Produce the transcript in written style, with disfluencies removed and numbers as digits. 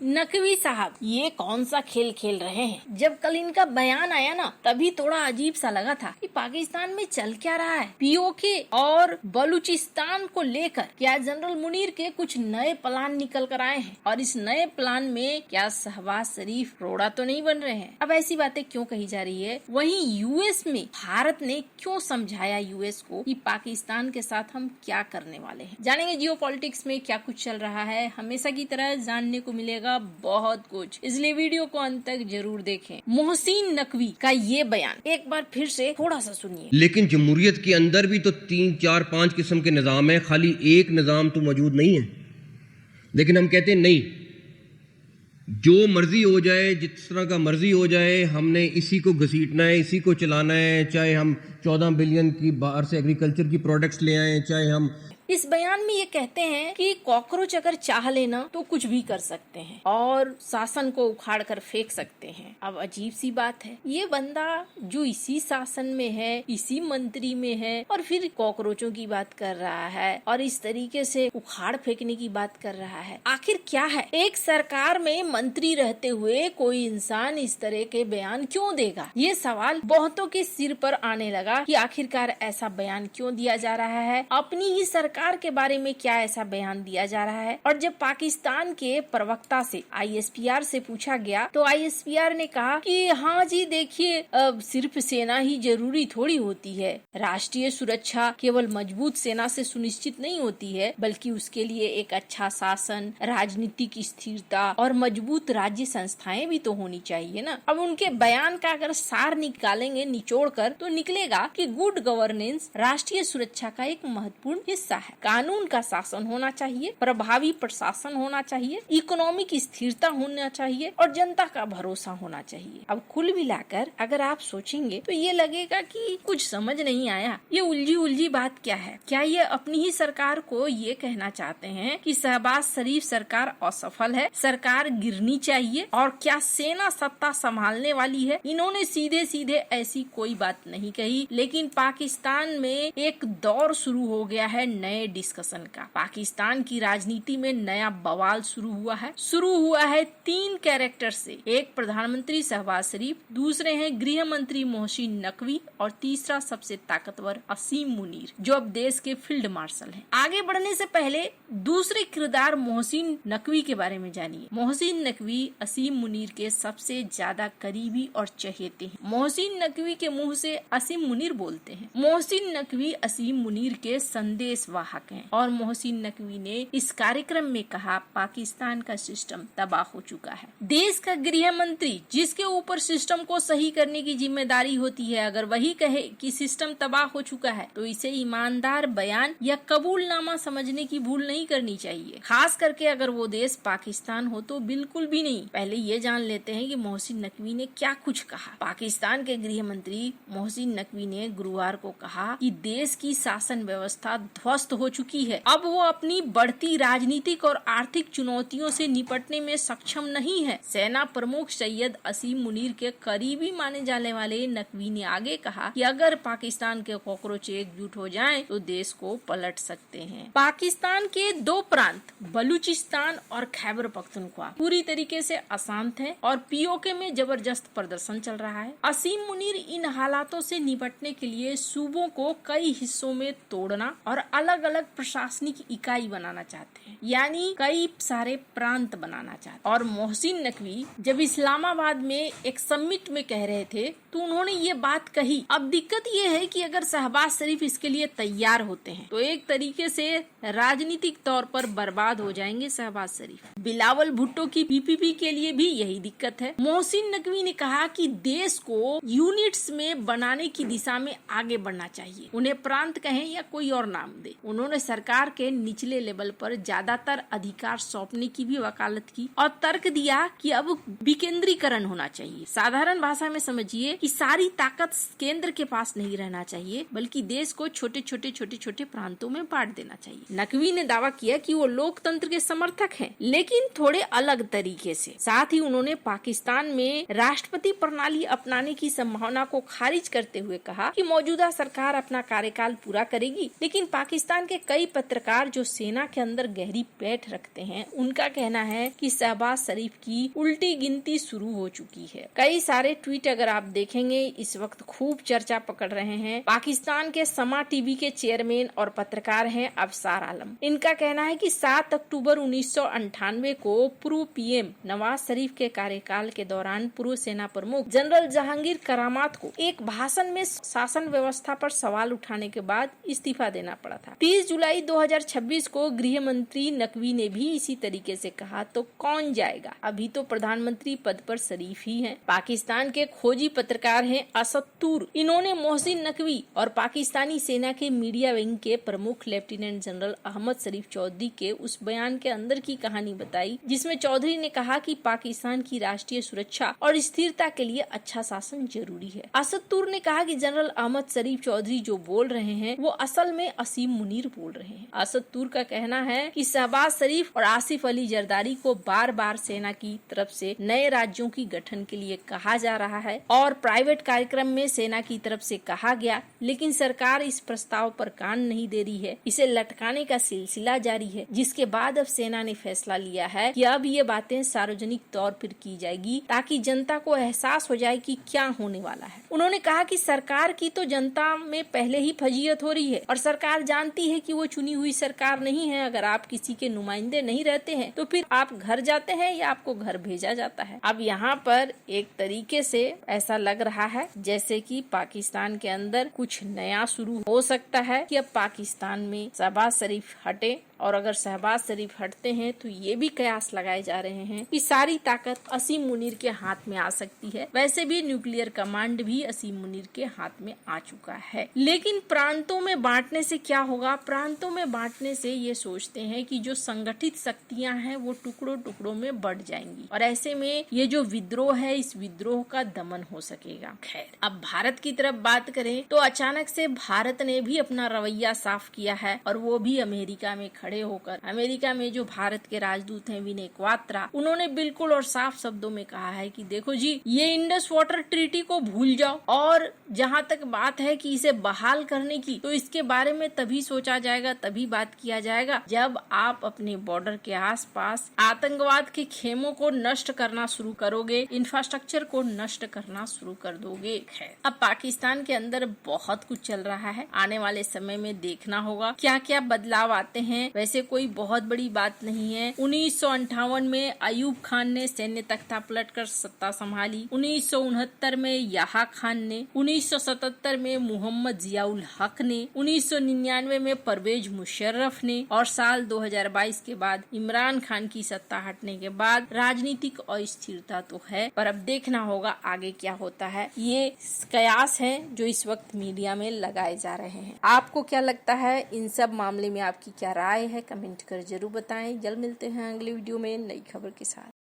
नकवी साहब ये कौन सा खेल खेल रहे हैं? जब कल इनका बयान आया ना, तभी थोड़ा अजीब सा लगा था कि पाकिस्तान में चल क्या रहा है। पीओके और बलूचिस्तान को लेकर क्या जनरल मुनीर के कुछ नए प्लान निकल कर आए हैं, और इस नए प्लान में क्या शहबाज शरीफ रोड़ा तो नहीं बन रहे हैं? अब ऐसी बातें क्यों कही जा रही है? वहीं यूएस में भारत ने क्यों समझाया यूएस को कि पाकिस्तान के साथ हम क्या करने वाले हैं? जानेंगे जियोपॉलिटिक्स में क्या कुछ चल रहा है। हमेशा की तरह जानने को मिलेगा बहुत कुछ, इसलिए वीडियो को अंत तक जरूर देखें। मोहसिन नकवी का ये बयान एक बार फिर से थोड़ा सा सुनिए। लेकिन जमहूरियत के अंदर भी तो 3, 4, 5 किस्म के निज़ाम है, खाली एक निज़ाम तो मौजूद नहीं है। लेकिन हम कहते हैं नहीं, जो मर्जी हो जाए, जिस तरह का मर्जी हो जाए, हमने इसी को घसीटना है, इसी को चलाना है। चाहे हम 14 बिलियन की बाहर से एग्रीकल्चर की प्रोडक्ट्स ले आए, चाहे हम इस बयान में ये कहते हैं कि कॉकरोच अगर चाह लेना तो कुछ भी कर सकते हैं और शासन को उखाड़ कर फेंक सकते हैं। अब अजीब सी बात है, ये बंदा जो इसी शासन में है, इसी मंत्री में है, और फिर कॉकरोचों की बात कर रहा है और इस तरीके से उखाड़ फेंकने की बात कर रहा है। आखिर क्या है? एक सरकार में मंत्री रहते हुए कोई इंसान इस तरह के बयान क्यों देगा? ये सवाल बहुतों के सिर पर आने लगा कि आखिरकार ऐसा बयान क्यों दिया जा रहा है, अपनी ही सरकार के बारे में क्या ऐसा बयान दिया जा रहा है। और जब पाकिस्तान के प्रवक्ता से आईएसपीआर से पूछा गया तो आईएसपीआर ने कहा कि हाँ जी देखिए, सिर्फ सेना ही जरूरी थोड़ी होती है। राष्ट्रीय सुरक्षा केवल मजबूत सेना से सुनिश्चित नहीं होती है, बल्कि उसके लिए एक अच्छा शासन, राजनीतिक स्थिरता और मजबूत राज्य संस्थाएं भी तो होनी चाहिए ना। अब उनके बयान का अगर सार निकालेंगे निचोड़ कर, तो निकलेगा कि गुड गवर्नेंस राष्ट्रीय सुरक्षा का एक महत्वपूर्ण हिस्सा है। कानून का शासन होना चाहिए, प्रभावी प्रशासन होना चाहिए, इकोनॉमिक स्थिरता होना चाहिए और जनता का भरोसा होना चाहिए। अब कुल मिलाकर अगर आप सोचेंगे तो ये लगेगा कि कुछ समझ नहीं आया, ये उलझी उलझी बात क्या है? क्या ये अपनी ही सरकार को ये कहना चाहते हैं कि शहबाज शरीफ सरकार असफल है, सरकार गिरनी चाहिए, और क्या सेना सत्ता संभालने वाली है? इन्होंने सीधे सीधे ऐसी कोई बात नहीं कही, लेकिन पाकिस्तान में एक दौर शुरू हो गया है नए डिस्कशन का। पाकिस्तान की राजनीति में नया बवाल शुरू हुआ है 3 कैरेक्टर से। एक प्रधानमंत्री शहबाज शरीफ, दूसरे हैं गृह मंत्री मोहसिन नकवी, और तीसरा सबसे ताकतवर असीम मुनीर, जो अब देश के फील्ड मार्शल हैं। आगे बढ़ने से पहले दूसरे किरदार मोहसिन नकवी के बारे में जानिए। मोहसिन नकवी असीम मुनीर के सबसे ज्यादा करीबी और चहेते हैं। मोहसिन नकवी के मुंह से असीम मुनीर बोलते हैं। मोहसिन नकवी असीम मुनीर के संदेश वाहक हैं, और मोहसिन नकवी ने इस कार्यक्रम में कहा पाकिस्तान का सिस्टम तबाह हो चुका है। देश का गृह मंत्री, जिसके ऊपर सिस्टम को सही करने की जिम्मेदारी होती है, अगर वही कहे कि सिस्टम तबाह हो चुका है तो इसे ईमानदार बयान या कबूलनामा समझने की भूल नहीं करनी चाहिए। खास करके अगर वो देश पाकिस्तान हो तो बिल्कुल भी नहीं। पहले ये जान लेते हैं कि मोहसिन नकवी ने क्या कुछ कहा। पाकिस्तान के गृह मंत्री मोहसिन नकवी ने गुरुवार को कहा कि देश की शासन व्यवस्था ध्वस्त हो चुकी है। अब वो अपनी बढ़ती राजनीतिक और आर्थिक चुनौतियों से निपटने में सक्षम नहीं है। सेना प्रमुख सैयद असीम मुनीर के करीबी माने जाने वाले नकवी ने आगे कहा कि अगर पाकिस्तान के कॉकरोच एकजुट हो जाएं तो देश को पलट सकते हैं। पाकिस्तान के 2 प्रांत बलूचिस्तान और खैबर पख्तूनख्वा पूरी तरीके से अशांत है और पीओके में जबरदस्त प्रदर्शन चल रहा है। असीम मुनीर इन हालातों से निपटने के लिए सूबों को कई हिस्सों में तोड़ना और अलग अलग प्रशासनिक इकाई बनाना चाहते हैं, यानी कई सारे प्रांत बनाना चाहते हैं। और मोहसिन नकवी जब इस्लामाबाद में एक समिट में कह रहे थे तो उन्होंने ये बात कही। अब दिक्कत ये है कि अगर शहबाज शरीफ इसके लिए तैयार होते हैं तो एक तरीके से राजनीतिक तौर पर बर्बाद हो जाएंगे शहबाज शरीफ। बिलावल भुट्टो की पीपीपी के लिए भी यही दिक्कत है। मोहसिन नकवी ने कहा कि देश को यूनिट्स में बनाने की दिशा में आगे बढ़ना चाहिए, उन्हें प्रांत कहें या कोई और नाम दे। उन्होंने सरकार के निचले लेवल पर ज्यादातर अधिकार सौंपने की भी वकालत की और तर्क दिया कि अब विकेंद्रीकरण होना चाहिए। साधारण भाषा में समझिए कि सारी ताकत केंद्र के पास नहीं रहना चाहिए, बल्कि देश को छोटे छोटे प्रांतों में बांट देना चाहिए। नकवी ने दावा किया कि वो लोकतंत्र के समर्थक हैं, लेकिन थोड़े अलग तरीके से। साथ ही उन्होंने पाकिस्तान में राष्ट्रपति प्रणाली अपनाने की संभावना को खारिज करते हुए कहा कि मौजूदा सरकार अपना कार्यकाल पूरा करेगी, लेकिन पाकिस्तान पाकिस्तान के कई पत्रकार जो सेना के अंदर गहरी पैठ रखते हैं, उनका कहना है कि शहबाज शरीफ की उल्टी गिनती शुरू हो चुकी है। कई सारे ट्वीट अगर आप देखेंगे इस वक्त खूब चर्चा पकड़ रहे हैं। पाकिस्तान के समा टीवी के चेयरमैन और पत्रकार हैं अफसार आलम। इनका कहना है कि 7 अक्टूबर 1998 को पूर्व पीएम नवाज शरीफ के कार्यकाल के दौरान पूर्व सेना प्रमुख जनरल जहांगीर करामात को एक भाषण में शासन व्यवस्था पर सवाल उठाने के बाद इस्तीफा देना पड़ा था। 30 जुलाई 2026 को गृह मंत्री नकवी ने भी इसी तरीके से कहा तो कौन जाएगा, अभी तो प्रधानमंत्री पद पर शरीफ ही हैं। पाकिस्तान के खोजी पत्रकार हैं असद तूर। इन्होंने मोहसिन नकवी और पाकिस्तानी सेना के मीडिया विंग के प्रमुख लेफ्टिनेंट जनरल अहमद शरीफ चौधरी के उस बयान के अंदर की कहानी बताई जिसमें चौधरी ने कहा कि पाकिस्तान की राष्ट्रीय सुरक्षा और स्थिरता के लिए अच्छा शासन जरूरी है। असद तूर ने कहा कि जनरल अहमद शरीफ चौधरी जो बोल रहे हैं वो असल में असीम मुनीर बोल रहे हैं। असद तूर का कहना है कि शहबाज शरीफ और आसिफ अली जरदारी को बार बार सेना की तरफ से नए राज्यों की गठन के लिए कहा जा रहा है और प्राइवेट कार्यक्रम में सेना की तरफ से कहा गया, लेकिन सरकार इस प्रस्ताव पर कान नहीं दे रही है। इसे लटकाने का सिलसिला जारी है, जिसके बाद अब सेना ने फैसला लिया है कि अब ये बातें सार्वजनिक तौर पर की जाएगी ताकि जनता को एहसास हो जाए कि क्या होने वाला है। उन्होंने कहा कि सरकार की तो जनता में पहले ही फजीयत हो रही है और सरकार जानती है कि वो चुनी हुई सरकार नहीं है। अगर आप किसी के नुमाइंदे नहीं रहते हैं तो फिर आप घर जाते हैं या आपको घर भेजा जाता है। अब यहाँ पर एक तरीके से ऐसा लग रहा है जैसे कि पाकिस्तान के अंदर कुछ नया शुरू हो सकता है कि अब पाकिस्तान में शहबाज शरीफ हटे, और अगर शहबाज शरीफ हटते हैं तो ये भी कयास लगाए जा रहे हैं कि सारी ताकत असीम मुनीर के हाथ में आ सकती है। वैसे भी न्यूक्लियर कमांड भी असीम मुनीर के हाथ में आ चुका है। लेकिन प्रांतों में बांटने से क्या होगा? प्रांतों में बांटने से ये सोचते हैं कि जो संगठित शक्तियां हैं वो टुकड़ों टुकड़ों में बढ़ जाएंगी और ऐसे में ये जो विद्रोह है इस विद्रोह का दमन हो सकेगा। खैर, अब भारत की तरफ बात करें तो अचानक से भारत ने भी अपना रवैया साफ किया है और वो भी अमेरिका में खड़े होकर। अमेरिका में जो भारत के राजदूत हैं विनय क्वात्रा, उन्होंने बिल्कुल और साफ शब्दों में कहा है कि देखो जी, ये इंडस वाटर ट्रीटी को भूल जाओ और जहाँ तक बात है कि इसे बहाल करने की, तो इसके बारे में तभी सोचा जाएगा, तभी बात किया जाएगा जब आप अपने बॉर्डर के आसपास आतंकवाद के खेमों को नष्ट करना शुरू करोगे, इंफ्रास्ट्रक्चर को नष्ट करना शुरू कर दोगे। खैर, अब पाकिस्तान के अंदर बहुत कुछ चल रहा है। आने वाले समय में देखना होगा क्या क्या बदलाव आते हैं। वैसे कोई बहुत बड़ी बात नहीं है। 1958 में अयूब खान ने सैन्य तख्ता पलटकर सत्ता संभाली। 1969 में याहा खान ने, 1977 में मोहम्मद जियाउल हक ने, 1999 में परवेज मुशर्रफ ने और साल 2022 के बाद इमरान खान की सत्ता हटने के बाद राजनीतिक अस्थिरता तो है, पर अब देखना होगा आगे क्या होता है। ये कयास है जो इस वक्त मीडिया में लगाए जा रहे हैं। आपको क्या लगता है? इन सब मामले में आपकी क्या राय है? कमेंट कर जरूर बताएं। जल्द मिलते हैं अगली वीडियो में नई खबर के साथ।